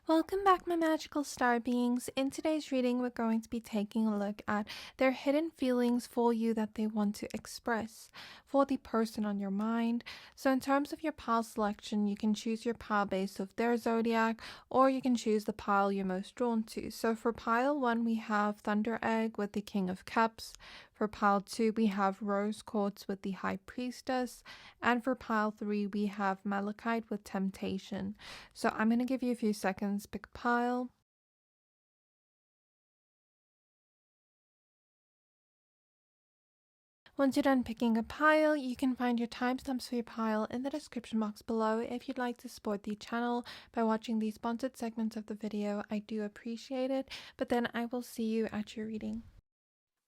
Welcome back, my magical star beings. In today's reading, we're going to be taking a look at their hidden feelings for you that they want to express for the person on your mind. So in terms of your pile selection, you can choose your pile based off their zodiac, or you can choose the pile you're most drawn to. So for pile 1, we have Thunderegg with the King of Cups. For pile 2, we have Rose Quartz with the High Priestess. And for pile 3, we have Malachite with Temptation. So I'm going to give you a few seconds, pick a pile. Once you're done picking a pile, you can find your timestamps for your pile in the description box below. If you'd like to support the channel by watching the sponsored segments of the video, I do appreciate it. But then I will see you at your reading.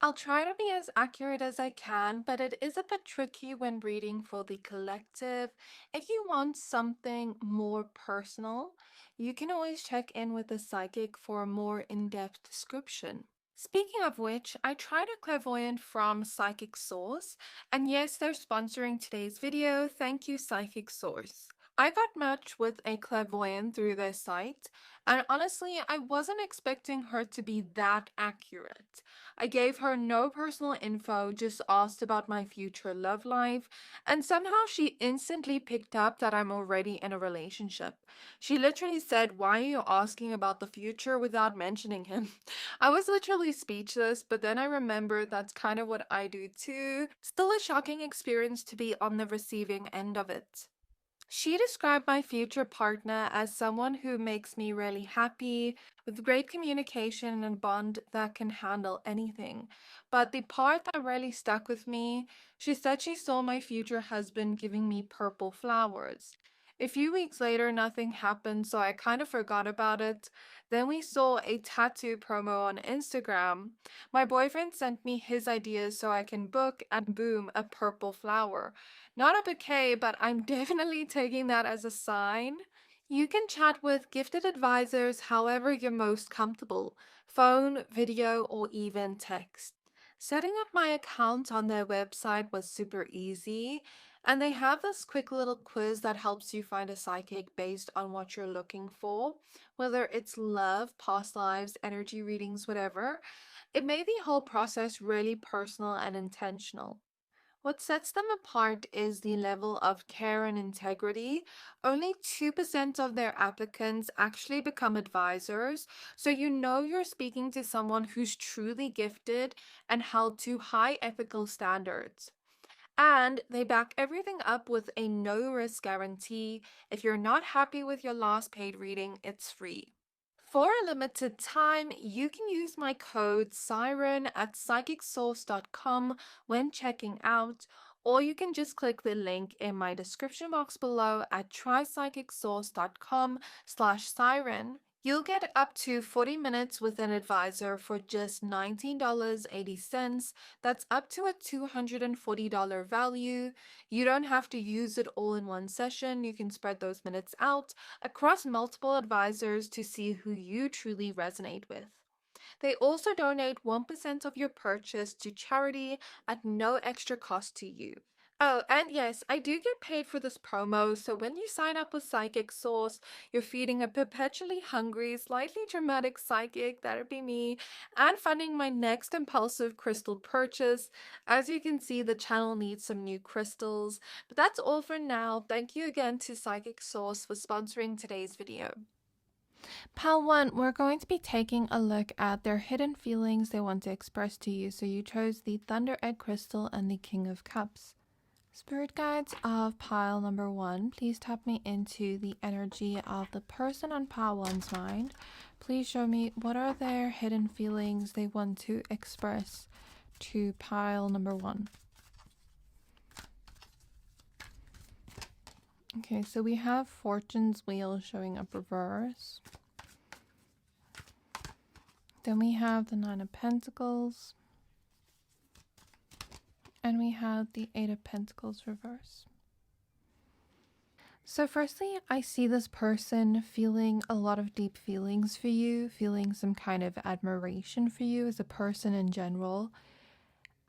I'll try to be as accurate as I can, but it is a bit tricky when reading for the collective. If you want something more personal, you can always check in with the psychic for a more in-depth description. Speaking of which, I tried a clairvoyant from Psychic Source, and yes, they're sponsoring today's video. Thank you, Psychic Source. I got matched with a clairvoyant through their site, and honestly, I wasn't expecting her to be that accurate. I gave her no personal info, just asked about my future love life, and somehow she instantly picked up that I'm already in a relationship. She literally said, "Why are you asking about the future without mentioning him?" I was literally speechless, but then I remembered that's kind of what I do too. Still a shocking experience to be on the receiving end of it. She described my future partner as someone who makes me really happy, with great communication and bond that can handle anything. But the part that really stuck with me, she said she saw my future husband giving me purple flowers. A few weeks later, nothing happened, so I kind of forgot about it. Then we saw a tattoo promo on Instagram. My boyfriend sent me his ideas so I can book, and boom, a purple flower. Not a bouquet, but I'm definitely taking that as a sign. You can chat with gifted advisors however you're most comfortable, phone, video, or even text. Setting up my account on their website was super easy, and they have this quick little quiz that helps you find a psychic based on what you're looking for, whether it's love, past lives, energy readings, whatever. It made the whole process really personal and intentional. What sets them apart is the level of care and integrity. Only 2% of their applicants actually become advisors, so you know you're speaking to someone who's truly gifted and held to high ethical standards. And they back everything up with a no risk guarantee. If you're not happy with your last paid reading, it's free. For a limited time, you can use my code Siren at psychicsource.com when checking out, or you can just click the link in my description box below at trypsychicsource.com/siren. You'll get up to 40 minutes with an advisor for just $19.80. That's up to a $240 value. You don't have to use it all in one session. You can spread those minutes out across multiple advisors to see who you truly resonate with. They also donate 1% of your purchase to charity at no extra cost to you. Oh, and yes, I do get paid for this promo, so when you sign up with Psychic Source, you're feeding a perpetually hungry, slightly dramatic psychic, that'd be me, and funding my next impulsive crystal purchase. As you can see, the channel needs some new crystals, but that's all for now. Thank you again to Psychic Source for sponsoring today's video. Pile 1, we're going to be taking a look at their hidden feelings they want to express to you. So you chose the Thunderegg crystal and the King of Cups. Spirit guides of pile number 1, please tap me into the energy of the person on pile 1's mind. Please show me what are their hidden feelings they want to express to pile number 1. Okay, so we have Fortune's Wheel showing up reverse. Then we have the Nine of Pentacles. And we have the Eight of Pentacles reverse. So firstly, I see this person feeling a lot of deep feelings for you, feeling some kind of admiration for you as a person in general.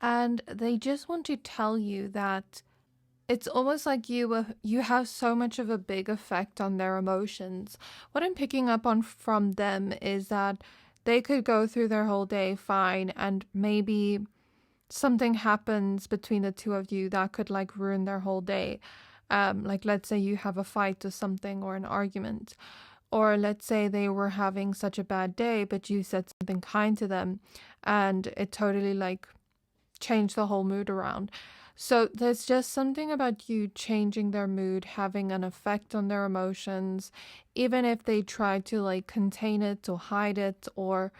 And they just want to tell you that it's almost like you have so much of a big effect on their emotions. What I'm picking up on from them is that they could go through their whole day fine, and maybe something happens between the two of you that could like ruin their whole day. Like let's say you have a fight or something, or an argument, or let's say they were having such a bad day, but you said something kind to them and it totally like changed the whole mood around. So there's just something about you changing their mood, having an effect on their emotions, even if they try to like contain it or hide it, or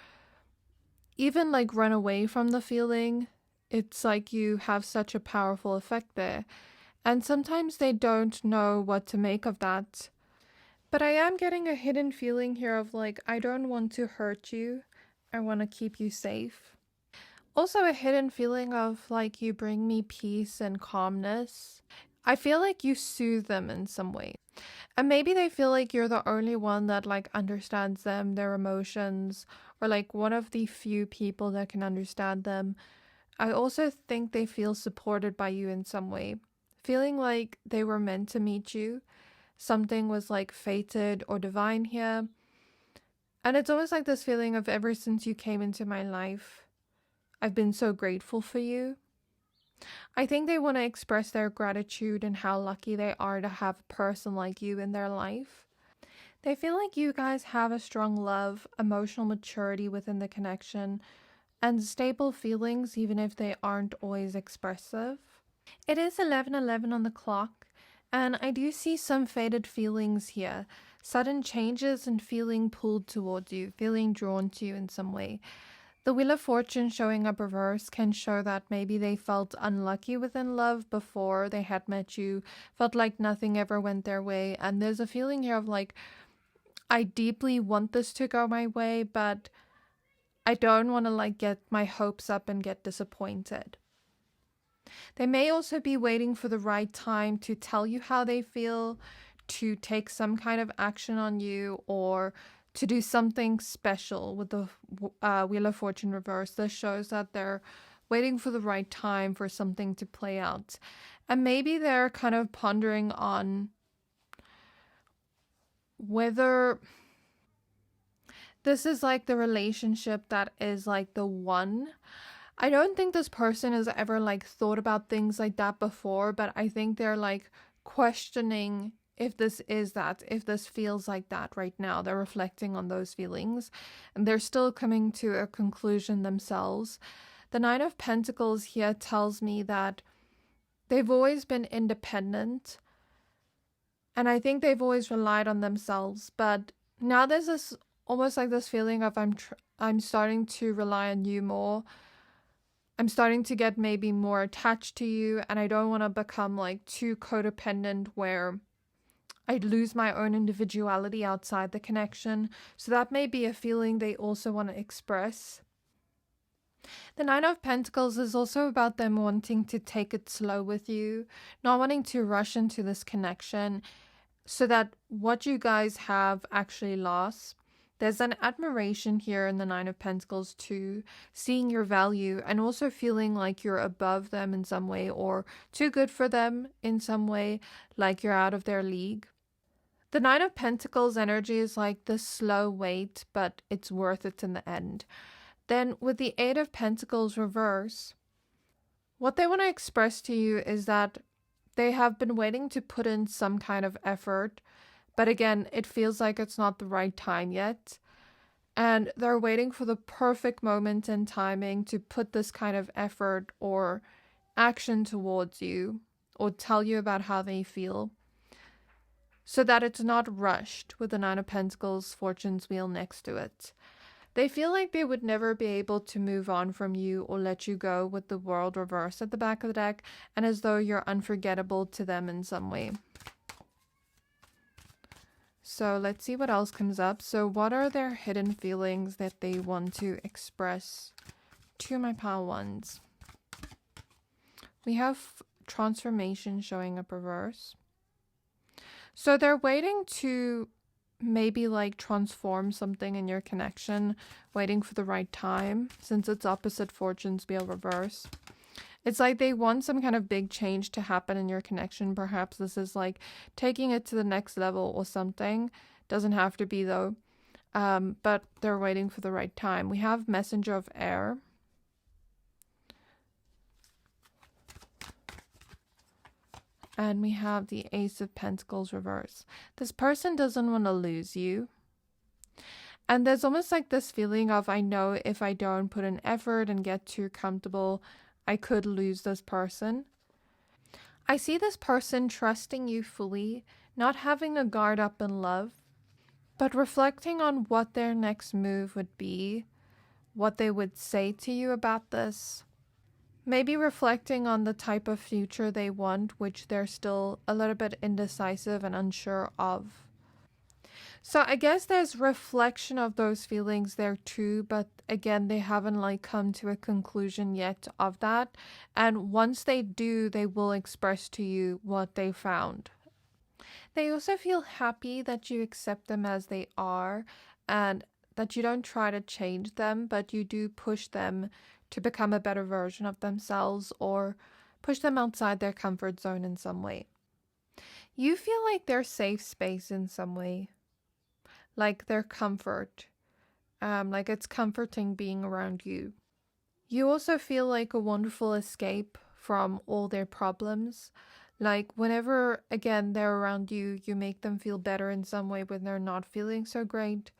even like run away from the feeling. It's like you have such a powerful effect there. And sometimes they don't know what to make of that. But I am getting a hidden feeling here of like, I don't want to hurt you. I want to keep you safe. Also a hidden feeling of like, you bring me peace and calmness. I feel like you soothe them in some way. And maybe they feel like you're the only one that like understands them, their emotions, or like one of the few people that can understand them. I also think they feel supported by you in some way, feeling like they were meant to meet you. Something was like fated or divine here. And it's almost like this feeling of ever since you came into my life, I've been so grateful for you. I think they want to express their gratitude and how lucky they are to have a person like you in their life. They feel like you guys have a strong love, emotional maturity within the connection, and stable feelings even if they aren't always expressive. It is 11:11 on the clock, and I do see some faded feelings here. Sudden changes and feeling pulled towards you, feeling drawn to you in some way. The Wheel of Fortune showing up reverse can show that maybe they felt unlucky within love before they had met you, felt like nothing ever went their way, and there's a feeling here of like, I deeply want this to go my way, but I don't want to like get my hopes up and get disappointed. They may also be waiting for the right time to tell you how they feel, to take some kind of action on you, or to do something special with the Wheel of Fortune reverse. This shows that they're waiting for the right time for something to play out. And maybe they're kind of pondering on whether this is like the relationship that is like the one. I don't think this person has ever like thought about things like that before, but I think they're like questioning if this is that, if this feels like that right now. They're reflecting on those feelings and they're still coming to a conclusion themselves. The Nine of Pentacles here tells me that they've always been independent, and I think they've always relied on themselves, but now there's this almost like this feeling of I'm starting to rely on you more. I'm starting to get maybe more attached to you, and I don't want to become like too codependent where I'd lose my own individuality outside the connection. So that may be a feeling they also want to express. The Nine of Pentacles is also about them wanting to take it slow with you, not wanting to rush into this connection so that what you guys have actually lasts. There's an admiration here in the Nine of Pentacles too, seeing your value and also feeling like you're above them in some way or too good for them in some way, like you're out of their league. The Nine of Pentacles energy is like the slow wait, but it's worth it in the end. Then with the Eight of Pentacles reverse, what they want to express to you is that they have been waiting to put in some kind of effort, but again, it feels like it's not the right time yet. And they're waiting for the perfect moment and timing to put this kind of effort or action towards you or tell you about how they feel, so that it's not rushed with the Nine of Pentacles Fortune's wheel next to it. They feel like they would never be able to move on from you or let you go with the World reversed at the back of the deck, and as though you're unforgettable to them in some way. So let's see what else comes up. So what are their hidden feelings that they want to express to my pile ones? We have transformation showing up reverse. So they're waiting to maybe like transform something in your connection, waiting for the right time, since it's opposite Fortune's wheel reverse. It's like they want some kind of big change to happen in your connection. Perhaps this is like taking it to the next level or something. Doesn't have to be though. But they're waiting for the right time. We have Messenger of Air. And we have the Ace of Pentacles reverse. This person doesn't want to lose you. And there's almost like this feeling of, I know if I don't put in effort and get too comfortable, I could lose this person. I see this person trusting you fully, not having a guard up in love, but reflecting on what their next move would be, what they would say to you about this. Maybe reflecting on the type of future they want, which they're still a little bit indecisive and unsure of. So I guess there's reflection of those feelings there too, but again, they haven't like come to a conclusion yet of that. And once they do, they will express to you what they found. They also feel happy that you accept them as they are and that you don't try to change them, but you do push them to become a better version of themselves or push them outside their comfort zone in some way. You feel like their safe space in some way, like their comfort, like it's comforting being around you. You also feel like a wonderful escape from all their problems. Like whenever, again, they're around you, you make them feel better in some way when they're not feeling so great.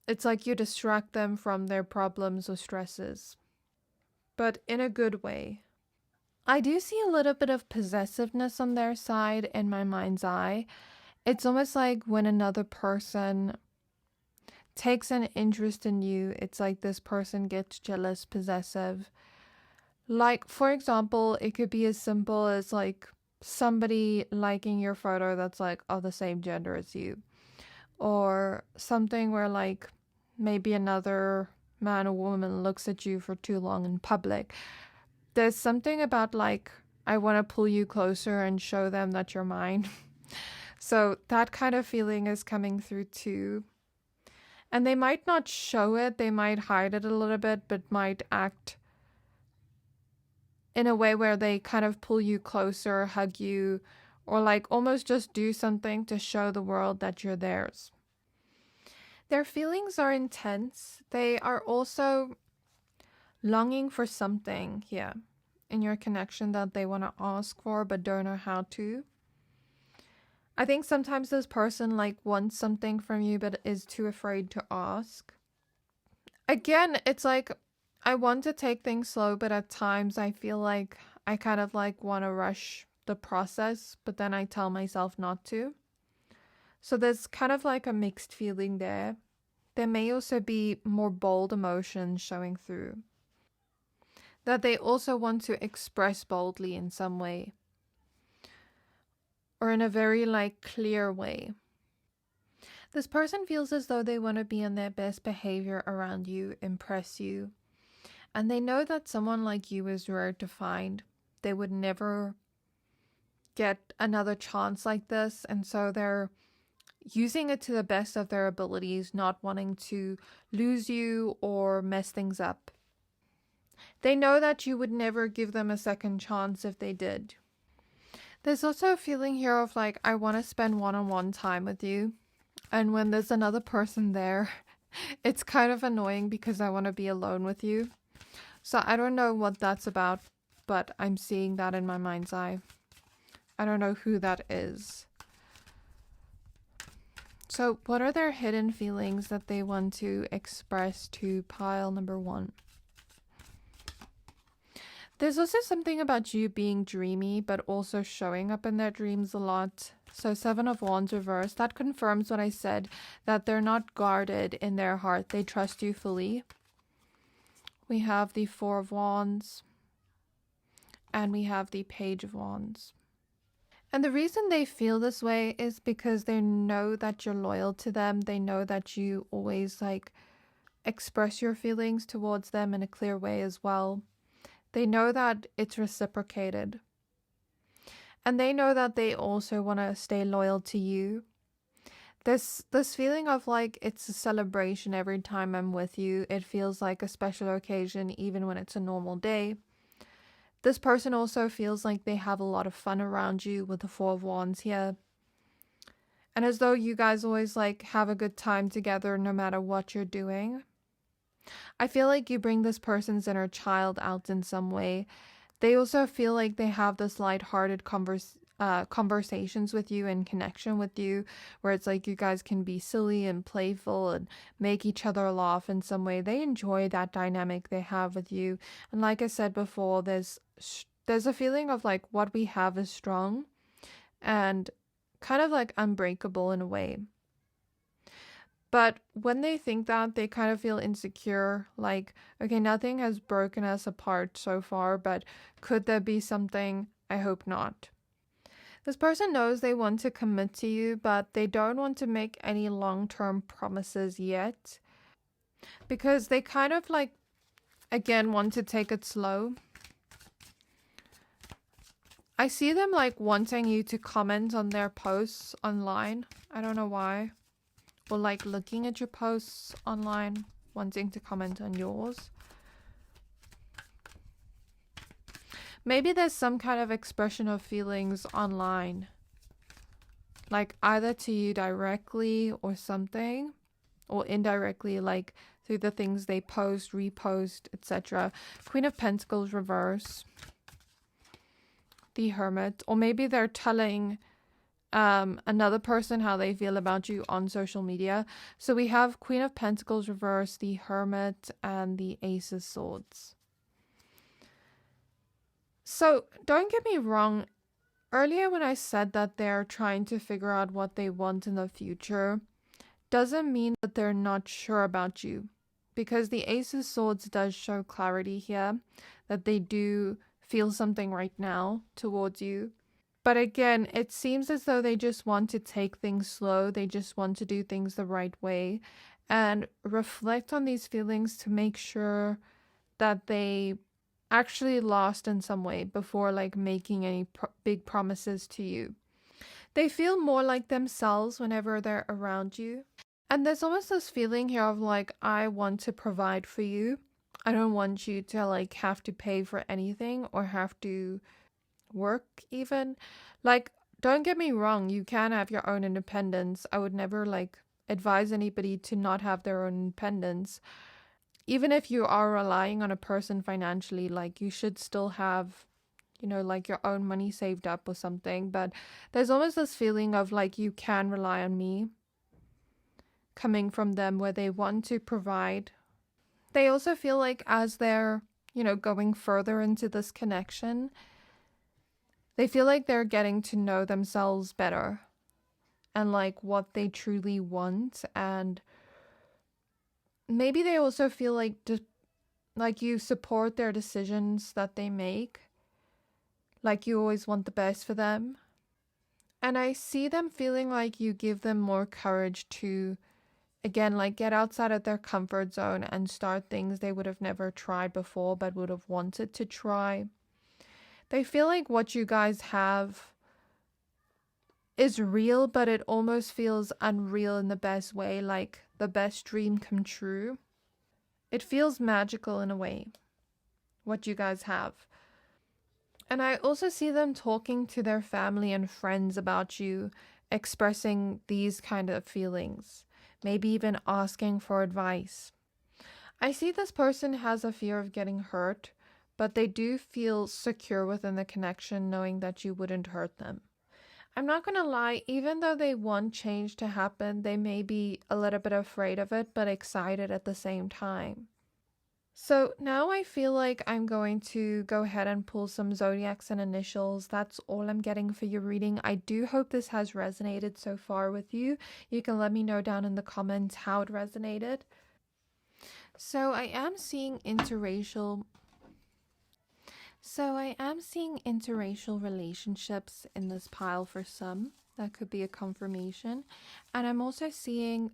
It's like you distract them from their problems or stresses, but in a good way. I do see a little bit of possessiveness on their side in my mind's eye. It's almost like when another person takes an interest in you, it's like this person gets jealous, possessive. Like, for example, it could be as simple as like somebody liking your photo that's like of the same gender as you. Or something where like maybe another man or woman looks at you for too long in public. There's something about like, I want to pull you closer and show them that you're mine. So that kind of feeling is coming through too. And they might not show it, they might hide it a little bit, but might act in a way where they kind of pull you closer, hug you, or like almost just do something to show the world that you're theirs. Their feelings are intense. They are also longing for something here in your connection that they want to ask for but don't know how to. I think sometimes this person like wants something from you but is too afraid to ask. Again, it's like I want to take things slow, but at times I feel like I kind of like want to rush the process, but then I tell myself not to. So there's kind of like a mixed feeling there. There may also be more bold emotions showing through, that they also want to express boldly in some way, or in a very like clear way. This person feels as though they want to be on their best behavior around you, impress you, and they know that someone like you is rare to find. They would never get another chance like this, and so they're using it to the best of their abilities, not wanting to lose you or mess things up. They know that you would never give them a second chance if they did. There's also a feeling here of like, I want to spend one-on-one time with you. And when there's another person there, it's kind of annoying because I want to be alone with you. So I don't know what that's about, but I'm seeing that in my mind's eye. I don't know who that is. So what are their hidden feelings that they want to express to pile number 1? There's also something about you being dreamy, but also showing up in their dreams a lot. So 7 of Wands reversed. That confirms what I said, that they're not guarded in their heart. They trust you fully. We have the 4 of Wands. And we have the Page of Wands. And the reason they feel this way is because they know that you're loyal to them. They know that you always like express your feelings towards them in a clear way as well. They know that it's reciprocated. And they know that they also want to stay loyal to you. This feeling of like it's a celebration every time I'm with you. It feels like a special occasion even when it's a normal day. This person also feels like they have a lot of fun around you with the Four of Wands here. And as though you guys always like have a good time together no matter what you're doing. I feel like you bring this person's inner child out in some way. They also feel like they have this lighthearted conversations with you and connection with you, where it's like you guys can be silly and playful and make each other laugh in some way. They enjoy that dynamic they have with you. And like I said before, there's a feeling of like what we have is strong and kind of like unbreakable in a way. But when they think that, they kind of feel insecure, like, okay, nothing has broken us apart so far, but could there be something? I hope not. This person knows they want to commit to you, but they don't want to make any long-term promises yet, because they kind of like, again, want to take it slow. I see them like wanting you to comment on their posts online. I don't know why. Or like looking at your posts online, wanting to comment on yours. Maybe there's some kind of expression of feelings online. Like either to you directly or something. Or indirectly, like through the things they post, repost, etc. Queen of Pentacles reverse. The Hermit. Or maybe they're telling another person how they feel about you on social media. So we have Queen of Pentacles reverse, the Hermit, and the Ace of Swords. So don't get me wrong, earlier when I said that they're trying to figure out what they want in the future, doesn't mean that they're not sure about you, because the Ace of Swords does show clarity here, that they do feel something right now towards you. But again, it seems as though they just want to take things slow. They just want to do things the right way and reflect on these feelings to make sure that they actually last in some way before like making any big promises to you. They feel more like themselves whenever they're around you. And there's almost this feeling here of like, I want to provide for you. I don't want you to like have to pay for anything or have to work even. Like, don't get me wrong, you can have your own independence. I would never like advise anybody to not have their own independence. Even if you are relying on a person financially, like you should still have, you know, like your own money saved up or something. But there's almost this feeling of like, you can rely on me coming from them, where they want to provide. They also feel like as they're, you know, going further into this connection, they feel like they're getting to know themselves better and like what they truly want. And maybe they also feel like you support their decisions that they make. Like you always want the best for them. And I see them feeling like you give them more courage to, again, like get outside of their comfort zone and start things they would have never tried before but would have wanted to try. They feel like what you guys have is real, but it almost feels unreal in the best way, like the best dream come true. It feels magical in a way, what you guys have. And I also see them talking to their family and friends about you, expressing these kind of feelings, maybe even asking for advice. I see this person has a fear of getting hurt, but they do feel secure within the connection, knowing that you wouldn't hurt them. I'm not going to lie, even though they want change to happen, they may be a little bit afraid of it, but excited at the same time. So now I feel like I'm going to go ahead and pull some zodiacs and initials. That's all I'm getting for your reading. I do hope this has resonated so far with you. You can let me know down in the comments how it resonated. So I am seeing interracial relationships in this pile for some. That could be a confirmation. And I'm also seeing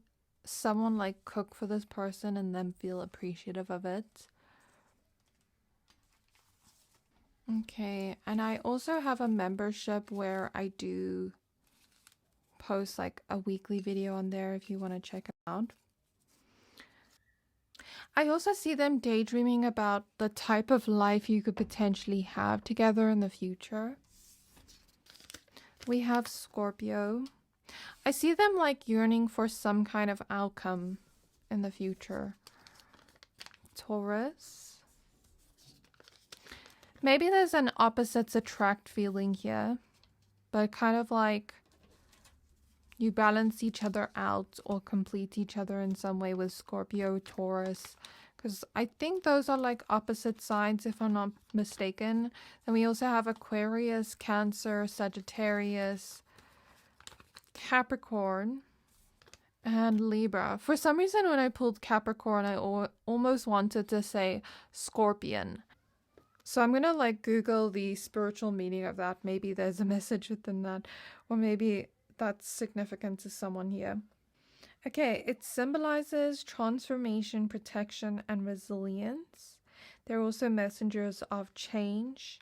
someone like cook for this person and them feel appreciative of it. Okay, and I also have a membership where I do post like a weekly video on there if you want to check it out. I also see them daydreaming about the type of life you could potentially have together in the future. We have Scorpio. I see them like yearning for some kind of outcome in the future. Taurus. Maybe there's an opposites attract feeling here, but kind of like you balance each other out or complete each other in some way with Scorpio, Taurus, because I think those are like opposite signs if I'm not mistaken. Then we also have Aquarius, Cancer, Sagittarius, Capricorn, and Libra. For some reason when I pulled Capricorn, I almost wanted to say Scorpion. So I'm gonna like Google the spiritual meaning of that. Maybe there's a message within that, or maybe that's significant to someone here. Okay, it symbolizes transformation, protection, and resilience. They're also messengers of change,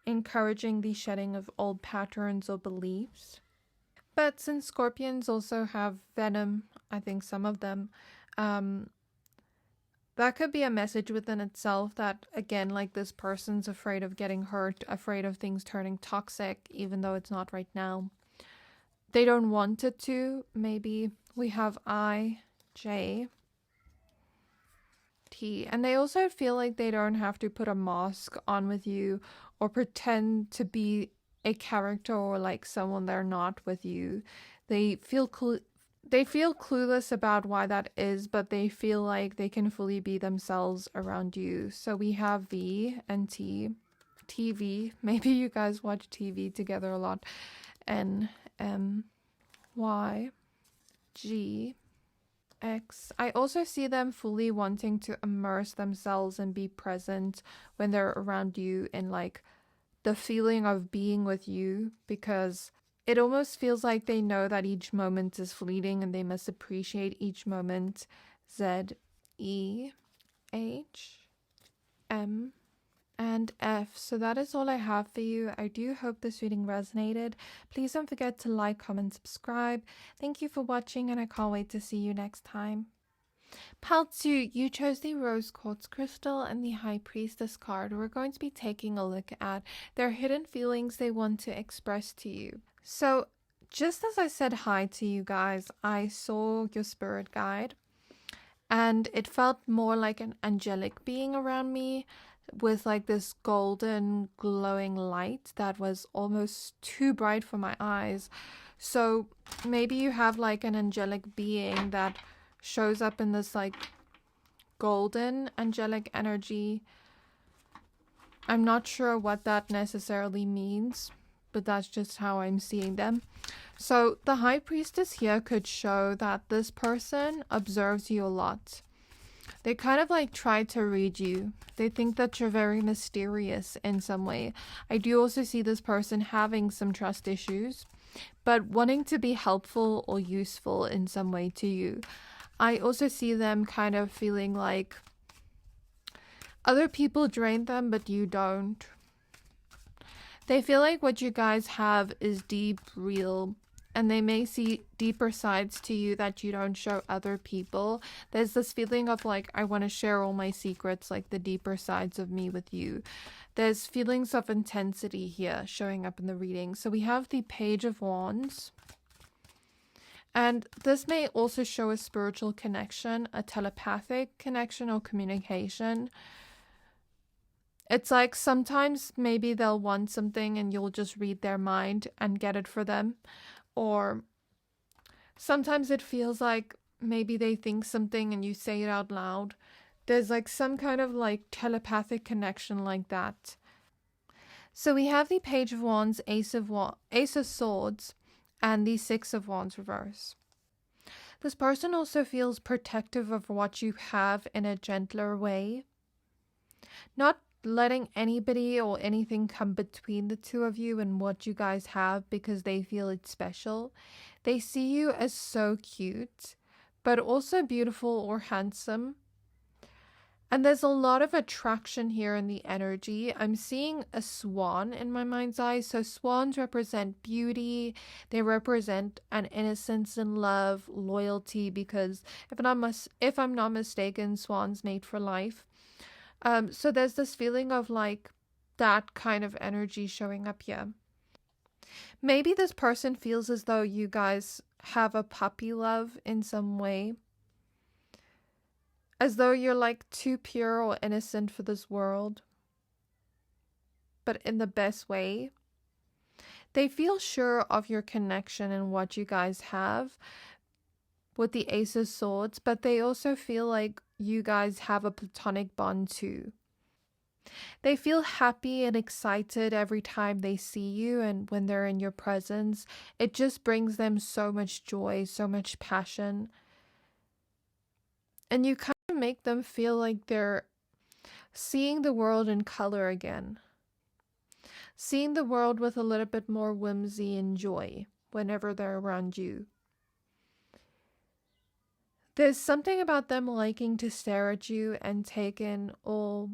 encouraging the shedding of old patterns or beliefs. But since scorpions also have venom, I think some of them, that could be a message within itself that, again, like this person's afraid of getting hurt, afraid of things turning toxic, even though it's not right now. They don't want it to. Maybe we have I, J, T. And they also feel like they don't have to put a mask on with you or pretend to be a character or like someone they're not with you. They feel clueless about why that is, but they feel like they can fully be themselves around you. So we have V and T. TV. Maybe you guys watch TV together a lot. N, M, Y, G, X. I also see them fully wanting to immerse themselves and be present when they're around you in like the feeling of being with you, because it almost feels like they know that each moment is fleeting and they must appreciate each moment. Z, E, H, M, and F. So that is all I have for you. I do hope this reading resonated. Please don't forget to like, comment, subscribe. Thank you for watching, and I can't wait to see you next time. Pile 2, you chose the Rose Quartz Crystal and the High Priestess card. We're going to be taking a look at their hidden feelings they want to express to you. So, just as I said hi to you guys, I saw your spirit guide, and it felt more like an angelic being around me with like this golden glowing light that was almost too bright for my eyes. So, maybe you have like an angelic being that shows up in this like golden angelic energy. I'm not sure what that necessarily means, but that's just how I'm seeing them. So the High Priestess here could show that this person observes you a lot. They kind of like try to read you. They think that you're very mysterious in some way. I do also see this person having some trust issues, but wanting to be helpful or useful in some way to you. I also see them kind of feeling like other people drain them, but you don't. They feel like what you guys have is deep, real, and they may see deeper sides to you that you don't show other people. There's this feeling of like, I want to share all my secrets, like the deeper sides of me with you. There's feelings of intensity here showing up in the reading. So we have the Page of Wands. And this may also show a spiritual connection, a telepathic connection or communication. It's like sometimes maybe they'll want something and you'll just read their mind and get it for them. Or sometimes it feels like maybe they think something and you say it out loud. There's like some kind of like telepathic connection like that. So we have the Page of Wands, Ace of Swords, and the Six of Wands reverse. This person also feels protective of what you have in a gentler way. Not letting anybody or anything come between the two of you and what you guys have because they feel it's special. They see you as so cute, but also beautiful or handsome. And there's a lot of attraction here in the energy. I'm seeing a swan in my mind's eye. So swans represent beauty. They represent an innocence in love, loyalty, because if I'm not mistaken, swans mate for life. So there's this feeling of like that kind of energy showing up here. Maybe this person feels as though you guys have a puppy love in some way. As though you're like too pure or innocent for this world. But in the best way. They feel sure of your connection and what you guys have with the Ace of Swords. But they also feel like you guys have a platonic bond too. They feel happy and excited every time they see you, and when they're in your presence, it just brings them so much joy, so much passion. And you kind of make them feel like they're seeing the world in color again. Seeing the world with a little bit more whimsy and joy whenever they're around you. There's something about them liking to stare at you and take in all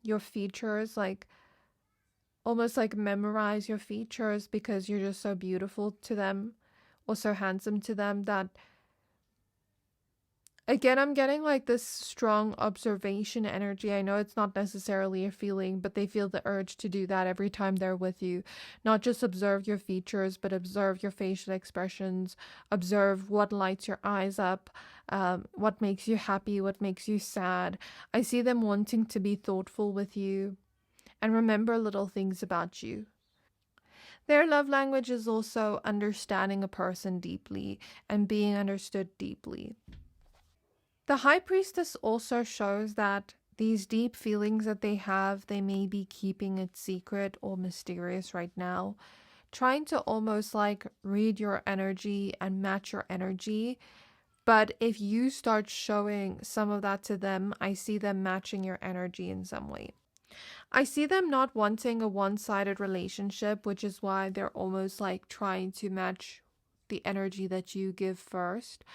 your features, like almost like memorize your features because you're just so beautiful to them or so handsome to them that again, I'm getting like this strong observation energy. I know it's not necessarily a feeling, but they feel the urge to do that every time they're with you. Not just observe your features, but observe your facial expressions, observe what lights your eyes up, what makes you happy, what makes you sad. I see them wanting to be thoughtful with you and remember little things about you. Their love language is also understanding a person deeply and being understood deeply. The High Priestess also shows that these deep feelings that they have, they may be keeping it secret or mysterious right now, trying to almost like read your energy and match your energy. But if you start showing some of that to them, I see them matching your energy in some way. I see them not wanting a one-sided relationship, which is why they're almost like trying to match the energy that you give first.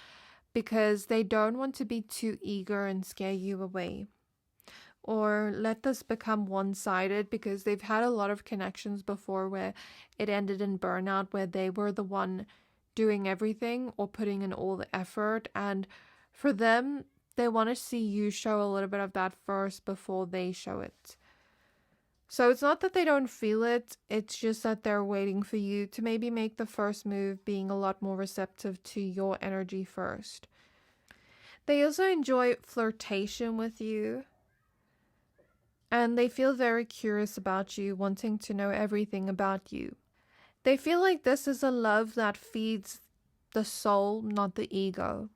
Because they don't want to be too eager and scare you away. Or let this become one-sided because they've had a lot of connections before where it ended in burnout, where they were the one doing everything or putting in all the effort. And for them, they want to see you show a little bit of that first before they show it. So it's not that they don't feel it, it's just that they're waiting for you to maybe make the first move, being a lot more receptive to your energy first. They also enjoy flirtation with you. And they feel very curious about you, wanting to know everything about you. They feel like this is a love that feeds the soul, not the ego.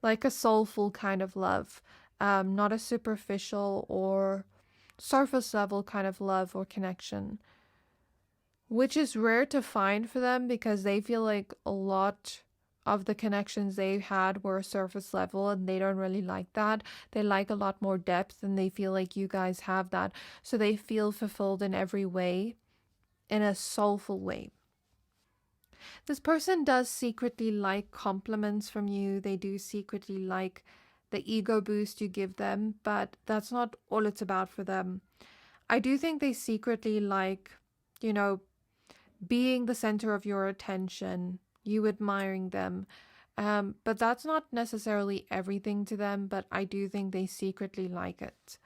Like a soulful kind of love, not a superficial or surface level kind of love or connection, which is rare to find for them because they feel like a lot of the connections they've had were surface level and they don't really like that. They like a lot more depth and they feel like you guys have that. So they feel fulfilled in every way, in a soulful way. This person does secretly like compliments from you. They do secretly like the ego boost you give them, but that's not all it's about for them. I do think they secretly like, being the center of your attention, you admiring them. But that's not necessarily everything to them, but I do think they secretly like it.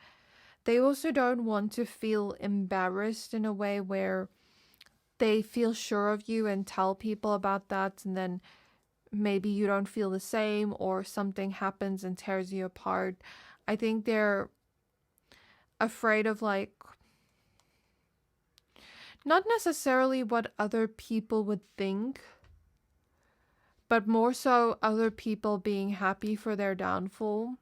They also don't want to feel embarrassed in a way where they feel sure of you and tell people about that, and then maybe you don't feel the same or something happens and tears you apart. I think they're afraid of not necessarily what other people would think, but more so other people being happy for their downfall.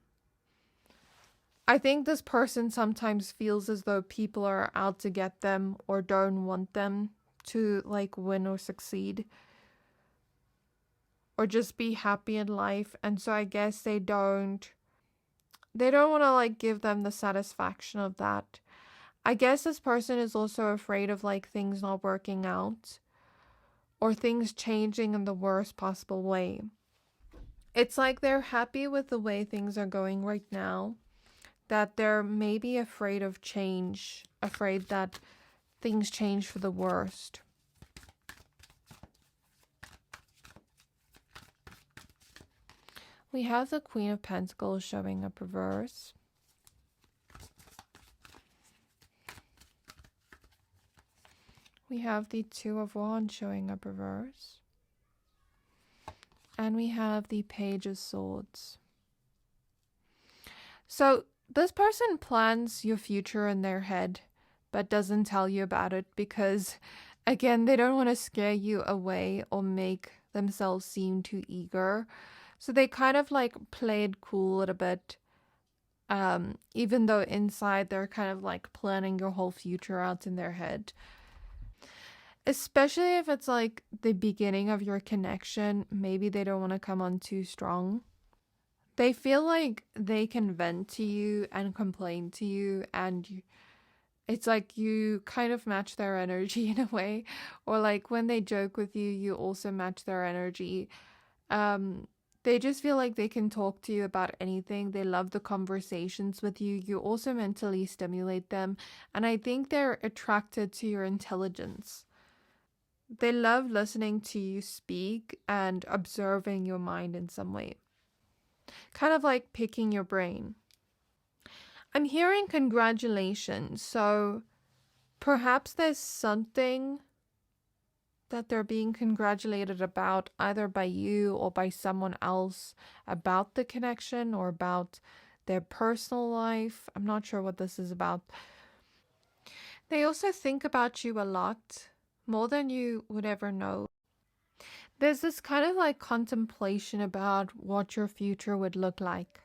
I think this person sometimes feels as though people are out to get them or don't want them to win or succeed. Or just be happy in life, and so I guess they don't want to give them the satisfaction of that. I guess this person is also afraid of things not working out or things changing in the worst possible way. It's like they're happy with the way things are going right now, that they're maybe afraid of change, afraid that things change for the worst. We have the Queen of Pentacles showing up reverse. We have the Two of Wands showing up reverse. And we have the Page of Swords. So this person plans your future in their head, but doesn't tell you about it because, again, they don't want to scare you away or make themselves seem too eager. So they kind of like play it cool a little bit, even though inside they're kind of like planning your whole future out in their head. Especially if it's like the beginning of your connection, maybe they don't want to come on too strong. They feel like they can vent to you and complain to you, and it's like you kind of match their energy in a way. Or like when they joke with you, you also match their energy. They just feel like they can talk to you about anything. They love the conversations with you. You also mentally stimulate them. And I think they're attracted to your intelligence. They love listening to you speak and observing your mind in some way. Kind of like picking your brain. I'm hearing congratulations. So perhaps there's something that they're being congratulated about, either by you or by someone else, about the connection or about their personal life. I'm not sure what this is about. They also think about you a lot, more than you would ever know. There's this kind of like contemplation about what your future would look like.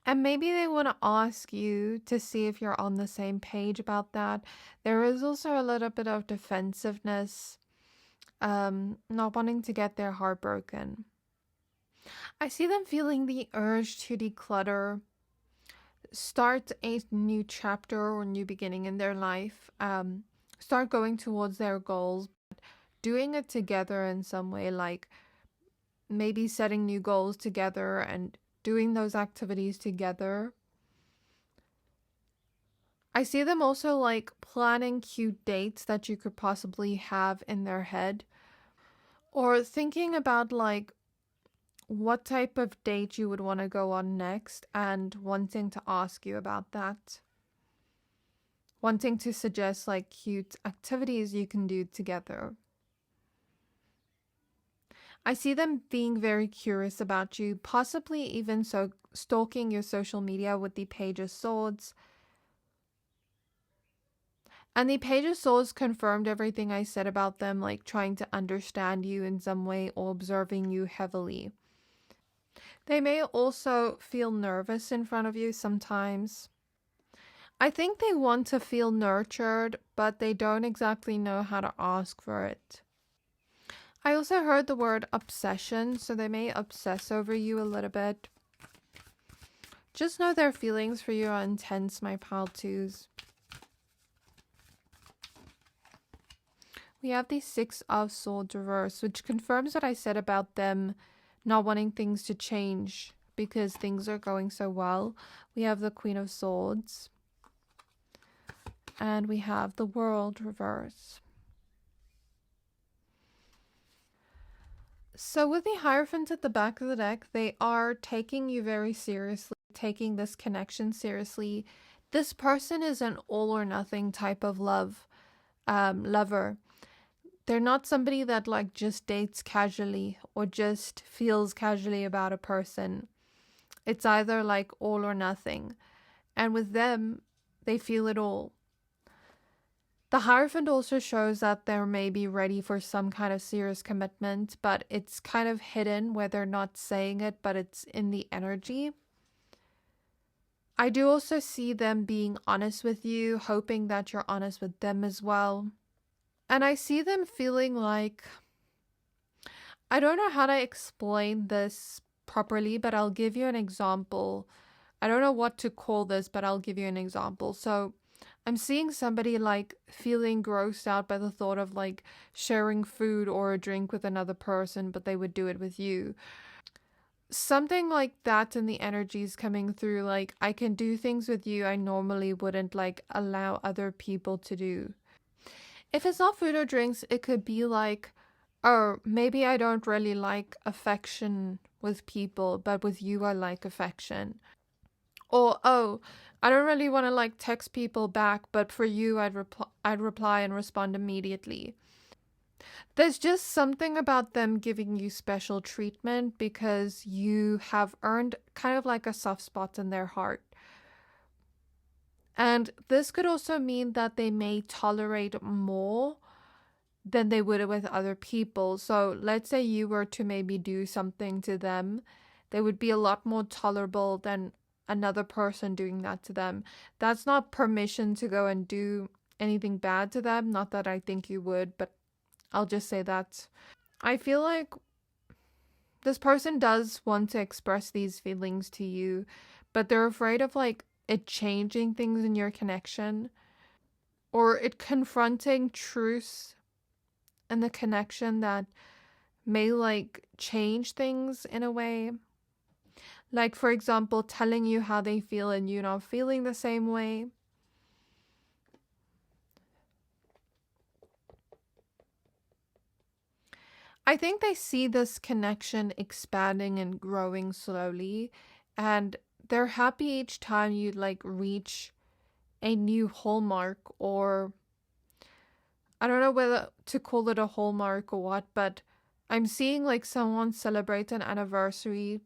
And maybe they want to ask you to see if you're on the same page about that. There is also a little bit of defensiveness, not wanting to get their heart broken. I see them feeling the urge to declutter, start a new chapter or new beginning in their life, start going towards their goals, doing it together in some way, like maybe setting new goals together and doing those activities together. I see them also like planning cute dates that you could possibly have in their head, or thinking about like what type of date you would want to go on next and wanting to ask you about that. Wanting to suggest like cute activities you can do together. I see them being very curious about you, possibly even so stalking your social media with the Page of Swords. And the Page of Swords confirmed everything I said about them, like trying to understand you in some way or observing you heavily. They may also feel nervous in front of you sometimes. I think they want to feel nurtured, but they don't exactly know how to ask for it. I also heard the word obsession, so they may obsess over you a little bit. Just know their feelings for you are intense, my pile twos. We have the Six of Swords reverse, which confirms what I said about them not wanting things to change because things are going so well. We have the Queen of Swords. And we have the World reverse. So with the Hierophant at the back of the deck, they are taking you very seriously, taking this connection seriously. This person is an all or nothing type of lover. They're not somebody that like just dates casually or just feels casually about a person. It's either like all or nothing. And with them, they feel it all. The Hierophant also shows that they may be ready for some kind of serious commitment, but it's kind of hidden where they're not saying it, but it's in the energy. I do also see them being honest with you, hoping that you're honest with them as well. And I see them feeling like, I don't know how to explain this properly, but I'll give you an example. I don't know what to call this, but I'll give you an example. So I'm seeing somebody like feeling grossed out by the thought of like sharing food or a drink with another person, but they would do it with you. something like that in the energies coming through. Like, I can do things with you I normally wouldn't like allow other people to do. If it's not food or drinks, it could be like, oh, maybe I don't really like affection with people, but with you I like affection. Or, oh, I don't really want to like text people back, but for you I'd reply and respond immediately. There's just something about them giving you special treatment because you have earned kind of like a soft spot in their heart. And this could also mean that they may tolerate more than they would with other people. So let's say you were to maybe do something to them, they would be a lot more tolerable than another person doing that to them. That's not permission to go and do anything bad to them. Not that I think you would, but I'll just say that. I feel like this person does want to express these feelings to you, but they're afraid of like it changing things in your connection, or it confronting truths and the connection that may like change things in a way. Like, for example, telling you how they feel and you not feeling the same way. I think they see this connection expanding and growing slowly, and they're happy each time you like reach a new hallmark, or I don't know whether to call it a hallmark or what, but I'm seeing like someone celebrate an anniversary,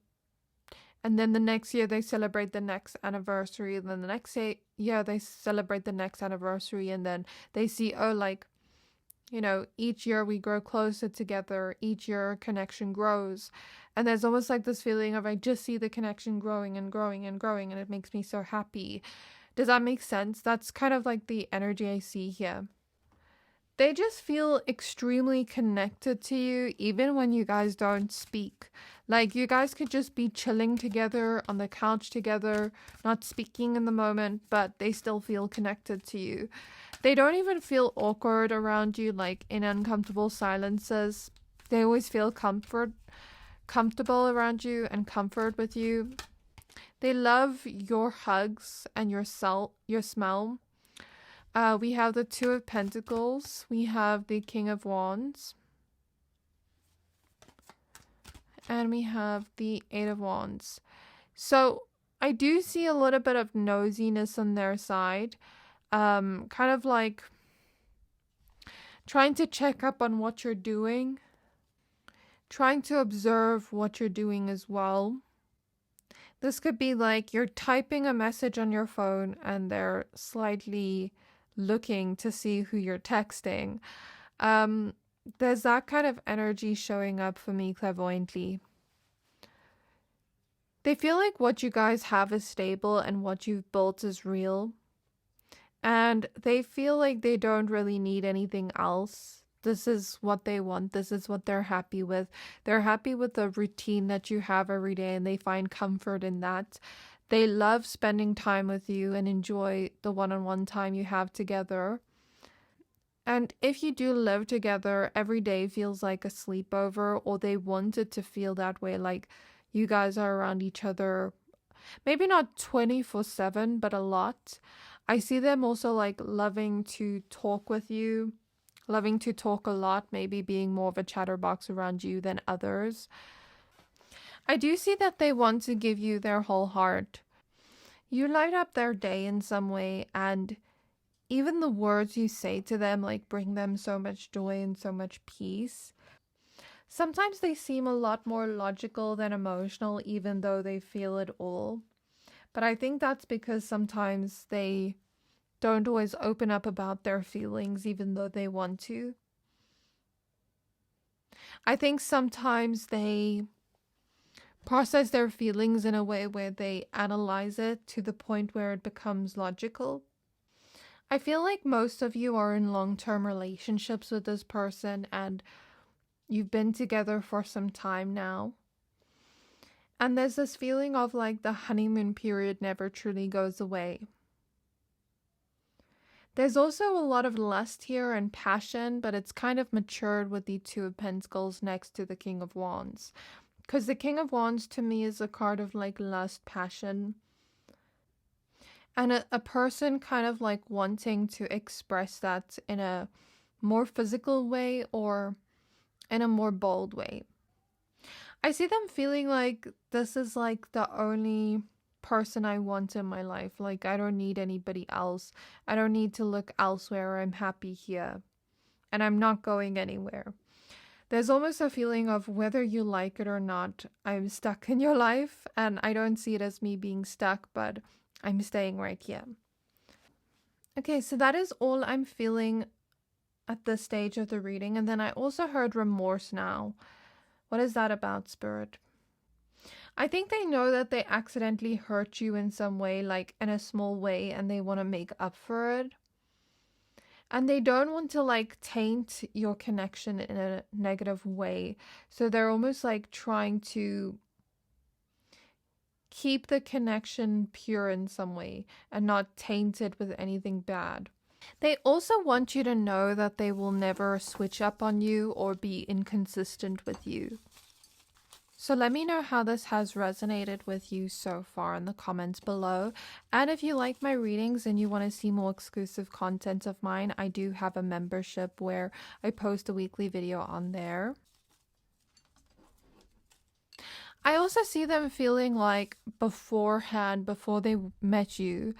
and then the next year they celebrate the next anniversary, and then the next year they celebrate the next anniversary, and then they see, oh, like, you know, each year we grow closer together, each year our connection grows. And there's almost like this feeling of I just see the connection growing and growing and growing, and it makes me so happy. Does that make sense? That's kind of like the energy I see here. They just feel extremely connected to you, even when you guys don't speak. Like, you guys could just be chilling together on the couch together, not speaking in the moment, but they still feel connected to you. They don't even feel awkward around you, like in uncomfortable silences. They always feel comfortable around you and comfort with you. They love your hugs and your smell. We have the Two of Pentacles. We have the King of Wands. And we have the Eight of Wands. So I do see a little bit of nosiness on their side. Kind of like trying to check up on what you're doing. Trying to observe what you're doing as well. This could be like you're typing a message on your phone and they're slightly looking to see who you're texting. There's that kind of energy showing up for me clairvoyantly. They feel like what you guys have is stable and what you've built is real. And they feel like they don't really need anything else. This is what they want. This is what they're happy with. They're happy with the routine that you have every day, and they find comfort in that. They love spending time with you and enjoy the one-on-one time you have together. And if you do live together, every day feels like a sleepover, or they want it to feel that way, like you guys are around each other. Maybe not 24/7, but a lot. I see them also like loving to talk with you, loving to talk a lot, maybe being more of a chatterbox around you than others. I do see that they want to give you their whole heart. You light up their day in some way, and even the words you say to them like bring them so much joy and so much peace. Sometimes they seem a lot more logical than emotional, even though they feel it all. But I think that's because sometimes they don't always open up about their feelings, even though they want to. I think sometimes they process their feelings in a way where they analyze it to the point where it becomes logical. I feel like most of you are in long-term relationships with this person, and you've been together for some time now. And there's this feeling of like the honeymoon period never truly goes away. There's also a lot of lust here and passion, but it's kind of matured with the Two of Pentacles next to the King of Wands. Because the King of Wands to me is a card of like lust, passion. And a person kind of like wanting to express that in a more physical way or in a more bold way. I see them feeling like this is like the only person I want in my life. Like, I don't need anybody else. I don't need to look elsewhere. I'm happy here. And I'm not going anywhere. There's almost a feeling of whether you like it or not, I'm stuck in your life. And I don't see it as me being stuck, but I'm staying right here. Okay, so that is all I'm feeling at this stage of the reading. And then I also heard remorse now. What is that about, Spirit? I think they know that they accidentally hurt you in some way, like in a small way, and they want to make up for it. And they don't want to like taint your connection in a negative way. So they're almost like trying to keep the connection pure in some way and not taint it with anything bad. They also want you to know that they will never switch up on you or be inconsistent with you. So let me know how this has resonated with you so far in the comments below. And if you like my readings and you want to see more exclusive content of mine, I do have a membership where I post a weekly video on there. I also see them feeling like beforehand, before they met you,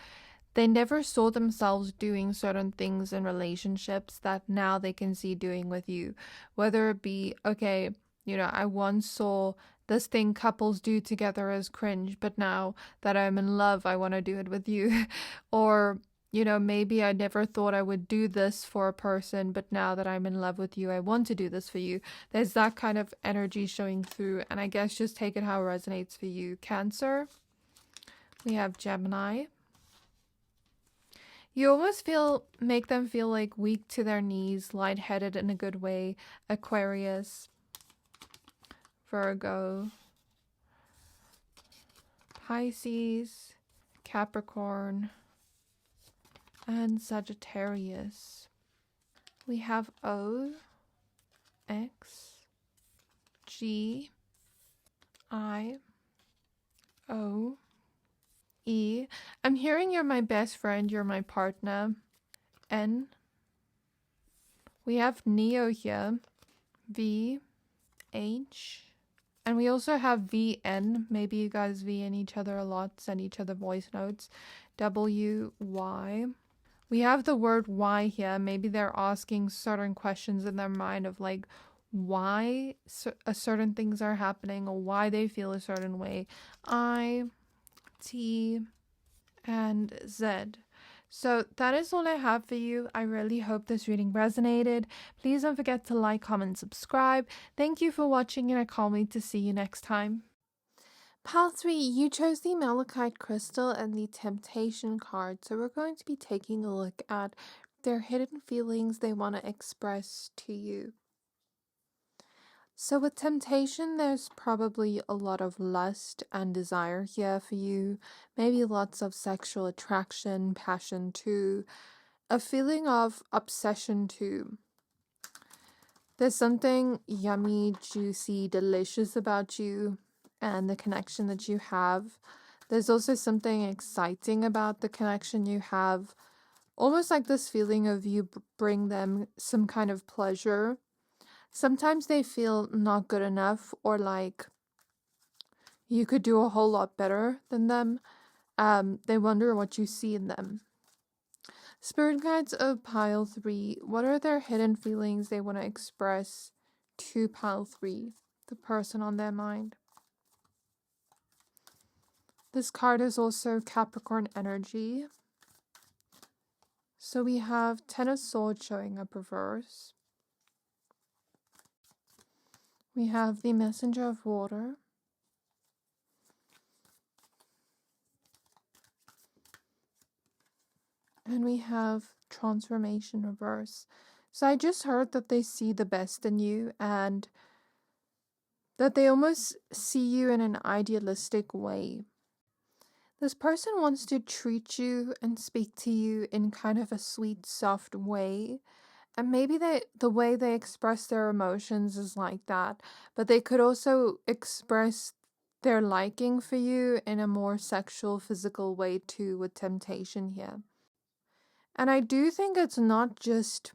they never saw themselves doing certain things in relationships that now they can see doing with you. Whether it be, okay, you know, I once saw this thing couples do together as cringe, but now that I'm in love, I want to do it with you. Or, you know, maybe I never thought I would do this for a person, but now that I'm in love with you, I want to do this for you. There's that kind of energy showing through, and I guess just take it how it resonates for you. Cancer. We have Gemini. You almost make them feel like weak to their knees, lightheaded in a good way. Aquarius. Virgo, Pisces, Capricorn, and Sagittarius. We have O, X, G, I, O, E. I'm hearing you're my best friend, you're my partner. N. We have Neo here. V, H. And we also have VN. Maybe you guys VN each other a lot, send each other voice notes. W, Y. We have the word why here. Maybe they're asking certain questions in their mind of like why certain things are happening or why they feel a certain way. I, T, and Z. So that is all I have for you. I really hope this reading resonated. Please don't forget to like, comment, subscribe. Thank you for watching, and I can't wait to see you next time. Pile 3, you chose the Malachite crystal and the temptation card. So we're going to be taking a look at their hidden feelings they want to express to you. So with temptation, there's probably a lot of lust and desire here for you. Maybe lots of sexual attraction, passion too. A feeling of obsession too. There's something yummy, juicy, delicious about you and the connection that you have. There's also something exciting about the connection you have. Almost like this feeling of you bring them some kind of pleasure. Sometimes they feel not good enough or like you could do a whole lot better than them. They wonder what you see in them. Spirit guides of pile 3, what are their hidden feelings they want to express to pile 3, the person on their mind? This card is also Capricorn energy. So we have Ten of Swords showing up reverse. We have the Messenger of Water. And we have Transformation reverse. So I just heard that they see the best in you and that they almost see you in an idealistic way. This person wants to treat you and speak to you in kind of a sweet, soft way. And maybe the way they express their emotions is like that, but they could also express their liking for you in a more sexual, physical way too, with temptation here. And I do think it's not just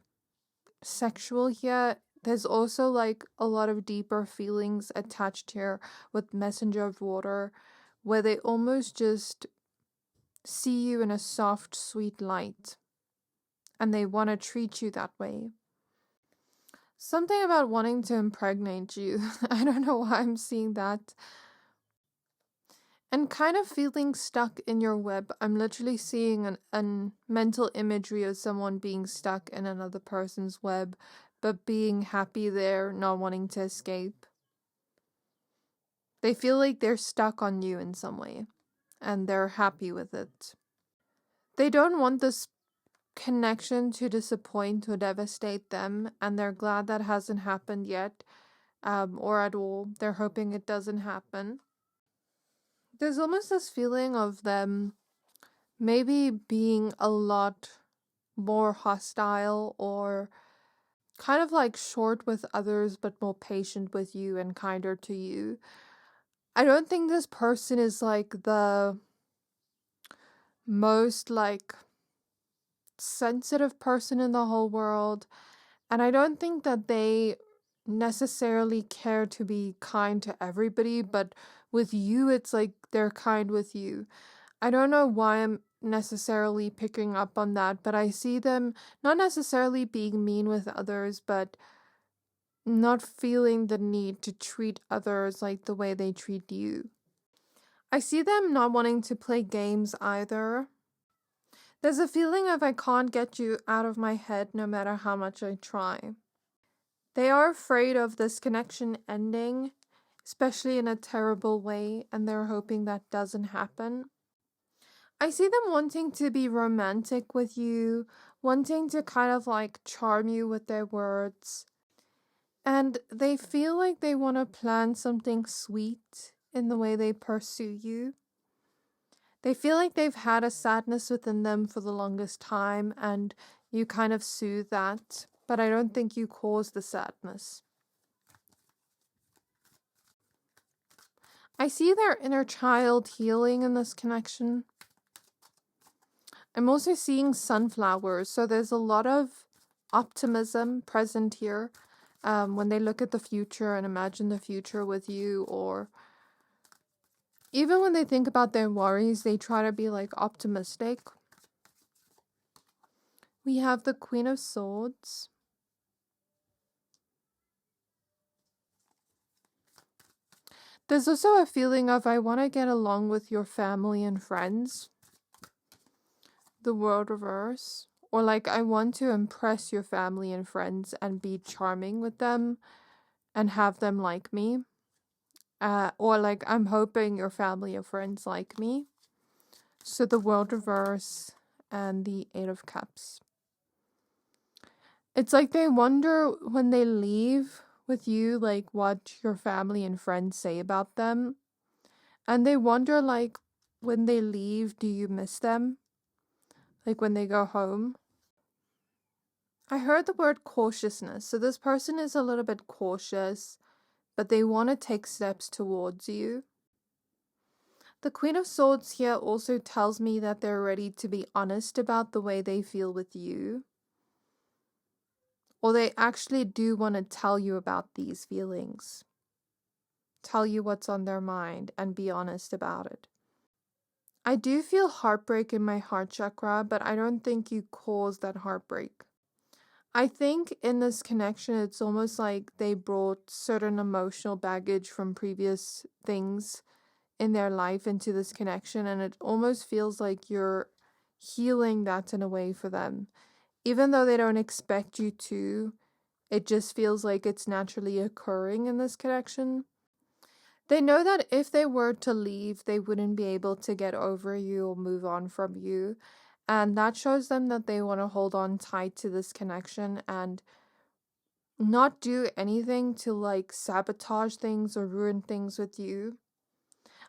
sexual here. There's also like a lot of deeper feelings attached here with Messenger of Water, where they almost just see you in a soft, sweet light. And they want to treat you that way. Something about wanting to impregnate you. I don't know why I'm seeing that. And kind of feeling stuck in your web. I'm literally seeing an mental imagery of someone being stuck in another person's web, but being happy there, not wanting to escape. They feel like they're stuck on you in some way, and they're happy with it. They don't want this connection to disappoint or devastate them, and they're glad that hasn't happened yet, or at all. They're hoping it doesn't happen. There's almost this feeling of them maybe being a lot more hostile or kind of like short with others, but more patient with you and kinder to you. I don't think this person is like the most like sensitive person in the whole world. And I don't think that they necessarily care to be kind to everybody, but with you, it's like they're kind with you. I don't know why I'm necessarily picking up on that, but I see them not necessarily being mean with others, but not feeling the need to treat others like the way they treat you. I see them not wanting to play games either. There's a feeling of I can't get you out of my head no matter how much I try. They are afraid of this connection ending, especially in a terrible way, and they're hoping that doesn't happen. I see them wanting to be romantic with you, wanting to kind of like charm you with their words. And they feel like they want to plan something sweet in the way they pursue you. They feel like they've had a sadness within them for the longest time, and you kind of soothe that, but I don't think you cause the sadness. I see their inner child healing in this connection. I'm also seeing sunflowers, so there's a lot of optimism present here when they look at the future and imagine the future with you, or even when they think about their worries, they try to be like optimistic. We have the Queen of Swords. There's also a feeling of I want to get along with your family and friends. The World Reverse. Or like I want to impress your family and friends and be charming with them and have them like me. Or like I'm hoping your family and friends like me. So the World Reverse and the Eight of Cups. It's like they wonder when they leave with you, like what your family and friends say about them. And they wonder like when they leave, do you miss them? Like when they go home. I heard the word cautiousness. So this person is a little bit cautious, but they want to take steps towards you. The Queen of Swords here also tells me that they're ready to be honest about the way they feel with you. Or they actually do want to tell you about these feelings. Tell you what's on their mind and be honest about it. I do feel heartbreak in my heart chakra, but I don't think you caused that heartbreak. I think in this connection, it's almost like they brought certain emotional baggage from previous things in their life into this connection, and it almost feels like you're healing that in a way for them. Even though they don't expect you to, it just feels like it's naturally occurring in this connection. They know that if they were to leave, they wouldn't be able to get over you or move on from you. And that shows them that they want to hold on tight to this connection and not do anything to like sabotage things or ruin things with you.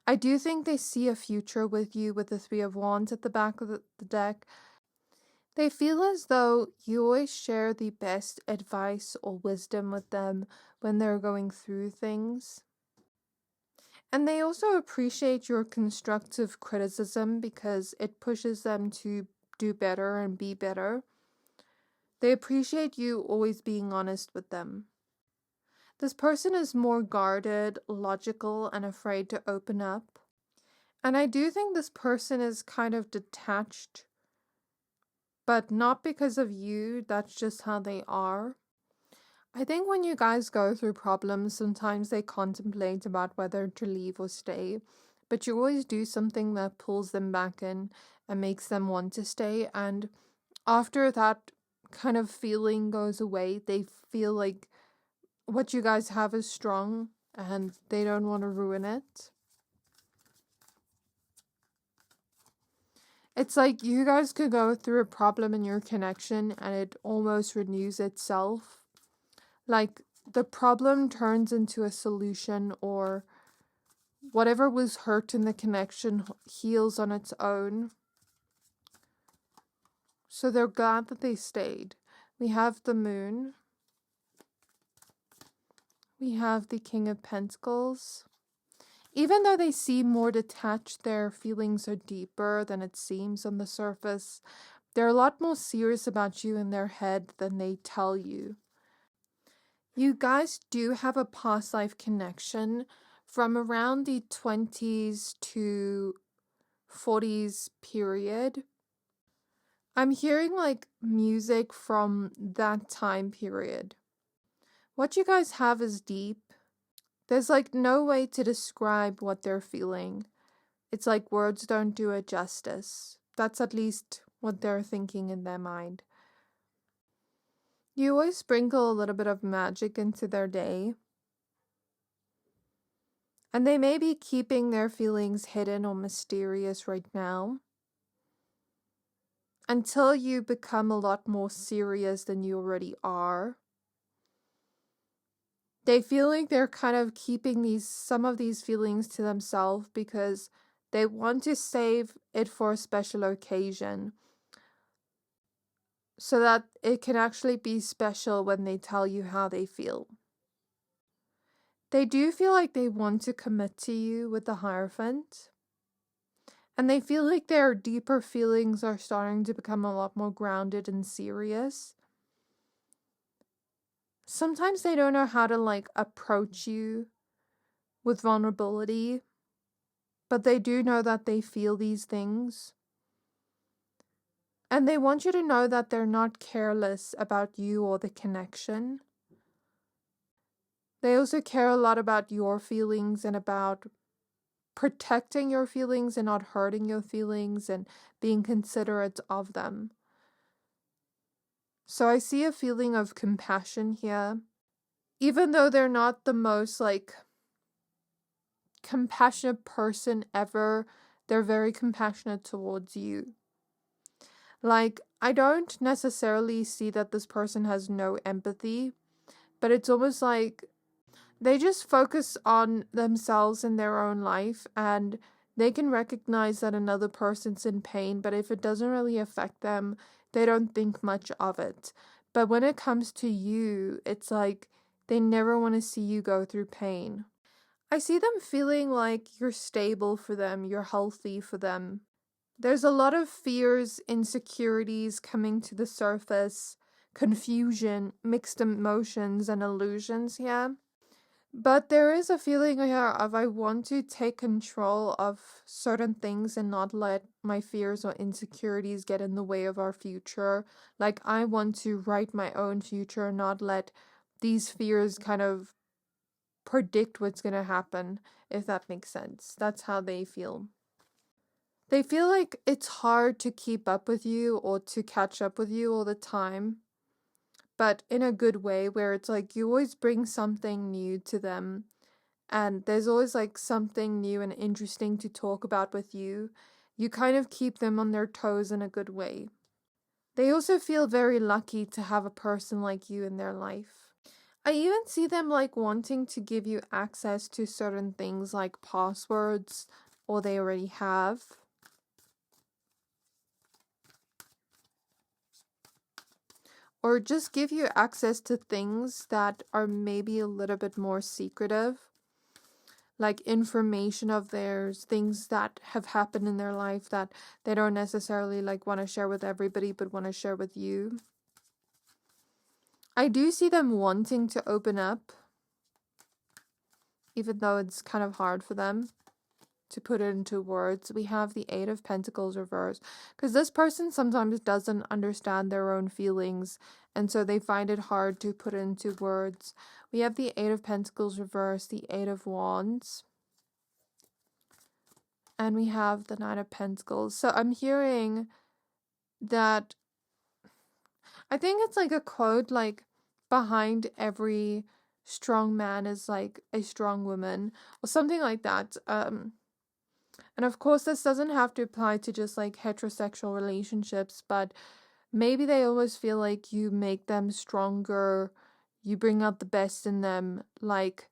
I do think they see a future with you with the Three of Wands at the back of the deck. They feel as though you always share the best advice or wisdom with them when they're going through things. And they also appreciate your constructive criticism because it pushes them to do better and be better. They appreciate you always being honest with them. This person is more guarded, logical, and afraid to open up. And I do think this person is kind of detached, but not because of you, that's just how they are. I think when you guys go through problems, sometimes they contemplate about whether to leave or stay, but you always do something that pulls them back in and makes them want to stay. And after that kind of feeling goes away, they feel like what you guys have is strong and they don't want to ruin it. It's like you guys could go through a problem in your connection and it almost renews itself. Like the problem turns into a solution, or whatever was hurt in the connection heals on its own. So they're glad that they stayed. We have the moon. We have the King of Pentacles. Even though they seem more detached, their feelings are deeper than it seems on the surface. They're a lot more serious about you in their head than they tell you. You guys do have a past life connection from around the 20s to 40s period. I'm hearing like music from that time period. What you guys have is deep. There's like no way to describe what they're feeling. It's like words don't do it justice. That's at least what they're thinking in their mind. You always sprinkle a little bit of magic into their day. And they may be keeping their feelings hidden or mysterious right now, until you become a lot more serious than you already are. They feel like they're kind of keeping some of these feelings to themselves because they want to save it for a special occasion, so that it can actually be special when they tell you how they feel. They do feel like they want to commit to you with the Hierophant. And they feel like their deeper feelings are starting to become a lot more grounded and serious. Sometimes they don't know how to like approach you with vulnerability, but they do know that they feel these things. And they want you to know that they're not careless about you or the connection. They also care a lot about your feelings and about protecting your feelings and not hurting your feelings and being considerate of them. So I see a feeling of compassion here. Even though they're not the most like compassionate person ever, they're very compassionate towards you. Like, I don't necessarily see that this person has no empathy, but it's almost like they just focus on themselves and their own life, and they can recognize that another person's in pain, but if it doesn't really affect them, they don't think much of it. But when it comes to you, it's like they never want to see you go through pain. I see them feeling like you're stable for them, you're healthy for them. There's a lot of fears, insecurities coming to the surface, confusion, mixed emotions, and illusions here. But there is a feeling here of I want to take control of certain things and not let my fears or insecurities get in the way of our future. Like, I want to write my own future and not let these fears kind of predict what's going to happen, if that makes sense. That's how they feel. They feel like it's hard to keep up with you or to catch up with you all the time, but in a good way, where it's like you always bring something new to them, and there's always like something new and interesting to talk about with you. You kind of keep them on their toes in a good way. They also feel very lucky to have a person like you in their life. I even see them like wanting to give you access to certain things like passwords, or they already have. or just give you access to things that are maybe a little bit more secretive, like information of theirs, things that have happened in their life that they don't necessarily like want to share with everybody, but want to share with you. I do see them wanting to open up, even though it's kind of hard for them to put it into words. We have the Eight of Pentacles reversed, because this person sometimes doesn't understand their own feelings, and so they find it hard to put it into words. We have the Eight of Pentacles reversed, the Eight of Wands, and we have the Nine of Pentacles. So I'm hearing that, I think it's like a quote, like, behind every strong man is like a strong woman, or something like that. And of course, this doesn't have to apply to just like heterosexual relationships, but maybe they always feel like you make them stronger, you bring out the best in them, like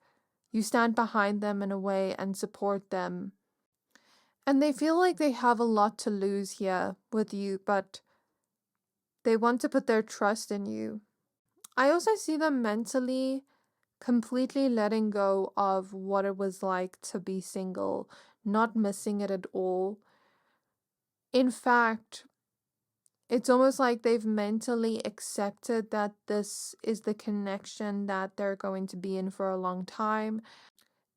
you stand behind them in a way and support them. And they feel like they have a lot to lose here with you, but they want to put their trust in you. I also see them mentally completely letting go of what it was like to be single, not missing it at all. In fact, it's almost like they've mentally accepted that this is the connection that they're going to be in for a long time.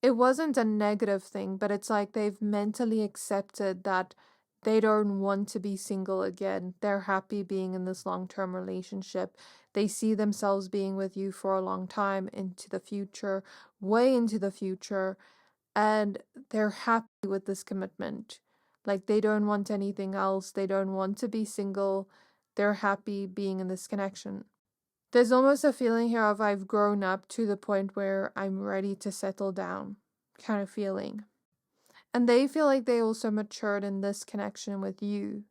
It wasn't a negative thing, but it's like they've mentally accepted that they don't want to be single again. They're happy being in this long-term relationship. They see themselves being with you for a long time, into the future, way into the future, and they're happy with this commitment. Like, they don't want anything else. They don't want to be single. They're happy being in this connection. There's almost a feeling here of I've grown up to the point where I'm ready to settle down kind of feeling. And they feel like they also matured in this connection with you.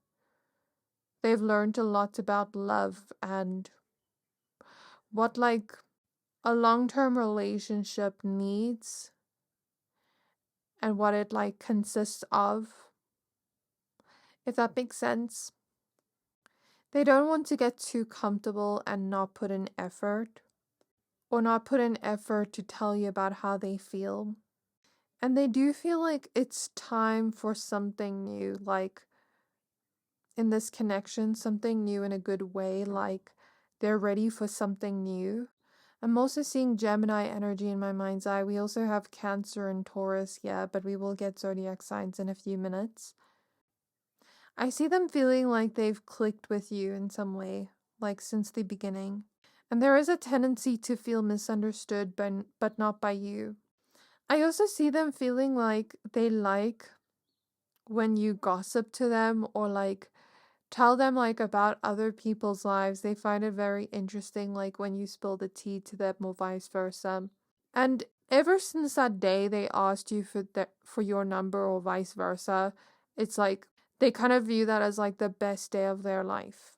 They've learned a lot about love and what like a long-term relationship needs and what it like consists of, if that makes sense. They don't want to get too comfortable and not put in effort, or not put in effort to tell you about how they feel. And they do feel like it's time for something new, like in this connection, something new in a good way, like they're ready for something new. I'm also seeing Gemini energy in my mind's eye. We also have Cancer and Taurus, yeah, but we will get zodiac signs in a few minutes. I see them feeling like they've clicked with you in some way, like since the beginning. And there is a tendency to feel misunderstood, but not by you. I also see them feeling like they like when you gossip to them or like tell them like about other people's lives. They find it very interesting, like when you spill the tea to them or vice versa. And ever since that day they asked you for your number or vice versa, it's like they kind of view that as like the best day of their life.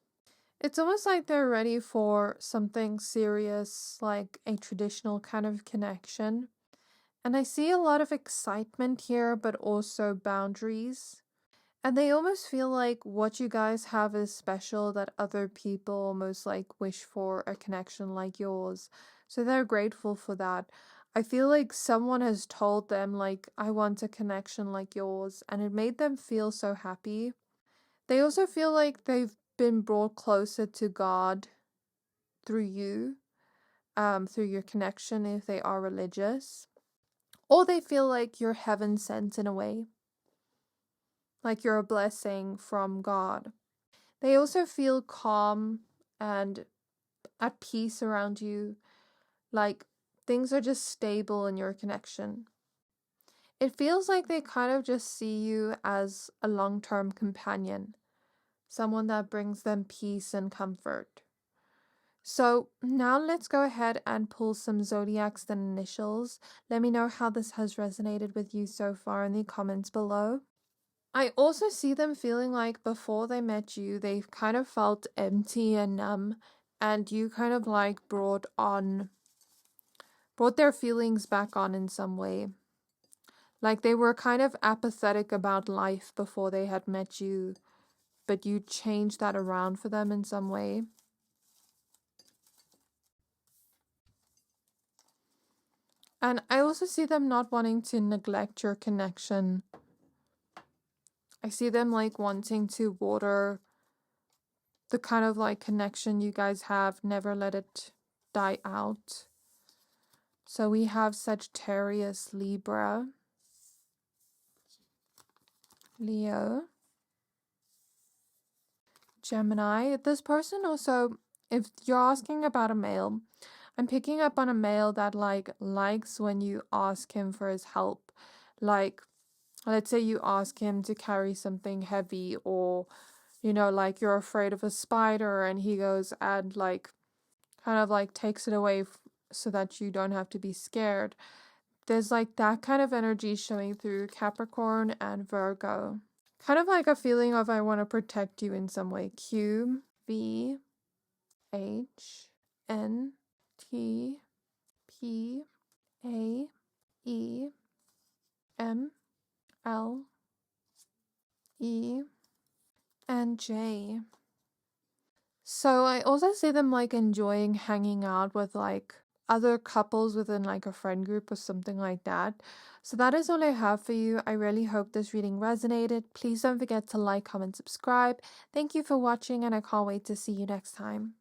It's almost like they're ready for something serious, like a traditional kind of connection. And I see a lot of excitement here, but also boundaries. And they almost feel like what you guys have is special, that other people almost like wish for a connection like yours. So they're grateful for that. I feel like someone has told them like, I want a connection like yours, and it made them feel so happy. They also feel like they've been brought closer to God through you, through your connection if they are religious. Or they feel like you're heaven sent in a way, like you're a blessing from God. They also feel calm and at peace around you, like things are just stable in your connection. It feels like they kind of just see you as a long-term companion, someone that brings them peace and comfort. So now let's go ahead and pull some zodiacs and initials. Let me know how this has resonated with you so far in the comments below. I also see them feeling like before they met you, they kind of felt empty and numb, and you kind of like brought their feelings back on in some way. Like they were kind of apathetic about life before they had met you, but you changed that around for them in some way. And I also see them not wanting to neglect your connection. I see them like wanting to water the kind of like connection you guys have, never let it die out. So we have Sagittarius, Libra, Leo, Gemini. This person also, if you're asking about a male, I'm picking up on a male that likes when you ask him for his help. Like, let's say you ask him to carry something heavy, or, you know, like you're afraid of a spider and he goes and like kind of like takes it away so that you don't have to be scared. There's like that kind of energy showing through Capricorn and Virgo. Kind of like a feeling of I want to protect you in some way. Q, V, H, N, T, P, A, E, M, L, E, and J. So I also see them like enjoying hanging out with like other couples within like a friend group or something like that. So that is all I have for you. I really hope this reading resonated. Please don't forget to like, comment, subscribe. Thank you for watching, and I can't wait to see you next time.